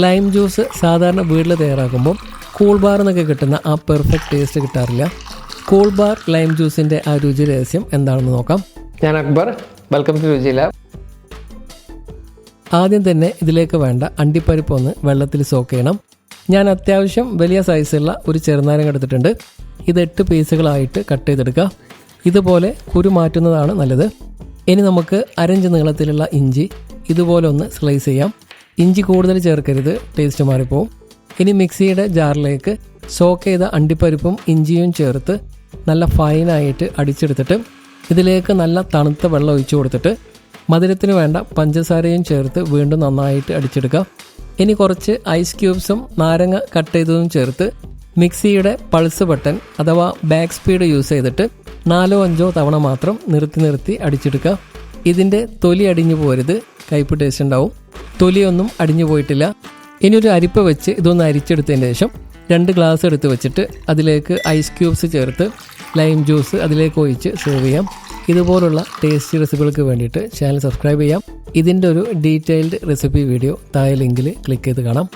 Lime juice സാധാരണ വീട്ടിൽ തയ്യാറാക്കുമ്പോൾ കൂൾ ബാർ എന്നൊക്കെ കിട്ടുന്ന ആ പെർഫെക്റ്റ് ടേസ്റ്റ് കിട്ടാറില്ല. കൂൾ ബാർ ലൈം ജ്യൂസിൻ്റെ ആ രുചി രഹസ്യം എന്താണെന്ന് നോക്കാം. ഞാൻ അക്ബർ, വെൽക്കം ടു രുചി ലാബ്. ആദ്യം തന്നെ ഇതിലേക്ക് വേണ്ട അണ്ടിപ്പരിപ്പ് ഒന്ന് വെള്ളത്തിൽ സോക്ക് ചെയ്യണം. ഞാൻ അത്യാവശ്യം വലിയ സൈസുള്ള ഒരു ചെറുനാരങ്ങ എടുത്തിട്ടുണ്ട്. ഇത് 8 പീസുകളായിട്ട് കട്ട് ചെയ്തെടുക്കുക. ഇതുപോലെ കുരു മാറ്റുന്നതാണ് നല്ലത്. ഇനി നമുക്ക് അരഞ്ച് നീളത്തിലുള്ള ഇഞ്ചി ഇതുപോലെ ഒന്ന് സ്ലൈസ് ചെയ്യാം. ഇഞ്ചി കൂടുതൽ ചേർക്കരുത്, ടേസ്റ്റ് മാറിപ്പോവും. ഇനി മിക്സിയുടെ ജാറിലേക്ക് സോക്ക് ചെയ്ത അണ്ടിപ്പരിപ്പും ഇഞ്ചിയും ചേർത്ത് നല്ല ഫൈനായിട്ട് അടിച്ചെടുത്തിട്ട് ഇതിലേക്ക് നല്ല തണുത്ത വെള്ളം ഒഴിച്ചു കൊടുത്തിട്ട് മധുരത്തിന് വേണ്ട പഞ്ചസാരയും ചേർത്ത് വീണ്ടും നന്നായിട്ട് അടിച്ചെടുക്കുക. ഇനി കുറച്ച് ഐസ് ക്യൂബ്സും നാരങ്ങ കട്ട് ചെയ്തതും ചേർത്ത് മിക്സിയുടെ പൾസ് ബട്ടൺ അഥവാ ബാക്ക് സ്പീഡ് യൂസ് ചെയ്തിട്ട് 4-5 തവണ മാത്രം നിർത്തി അടിച്ചെടുക്കുക. ഇതിൻ്റെ തൊലി അടിഞ്ഞു പോരുത്, കയ്പ്പ് ടേസ്റ്റ് ഉണ്ടാവും. തൊലിയൊന്നും അടിഞ്ഞു പോയിട്ടില്ല. ഇനി ഒരു അരിപ്പ വെച്ച് ഇതൊന്ന് അരിച്ചെടുത്തതിന് ശേഷം 2 ഗ്ലാസ് എടുത്ത് വെച്ചിട്ട് അതിലേക്ക് ഐസ് ക്യൂബ്സ് ചേർത്ത് ലൈം ജ്യൂസ് അതിലേക്ക് ഒഴിച്ച് സെർവ് ചെയ്യാം. ഇതുപോലുള്ള ടേസ്റ്റി റെസിപ്പികൾക്ക് വേണ്ടിയിട്ട് ചാനൽ സബ്സ്ക്രൈബ് ചെയ്യാം. ഇതിൻ്റെ ഒരു ഡീറ്റെയിൽഡ് റെസിപ്പി വീഡിയോ താഴെ ലിങ്കിൽ ക്ലിക്ക് ചെയ്ത് കാണാം.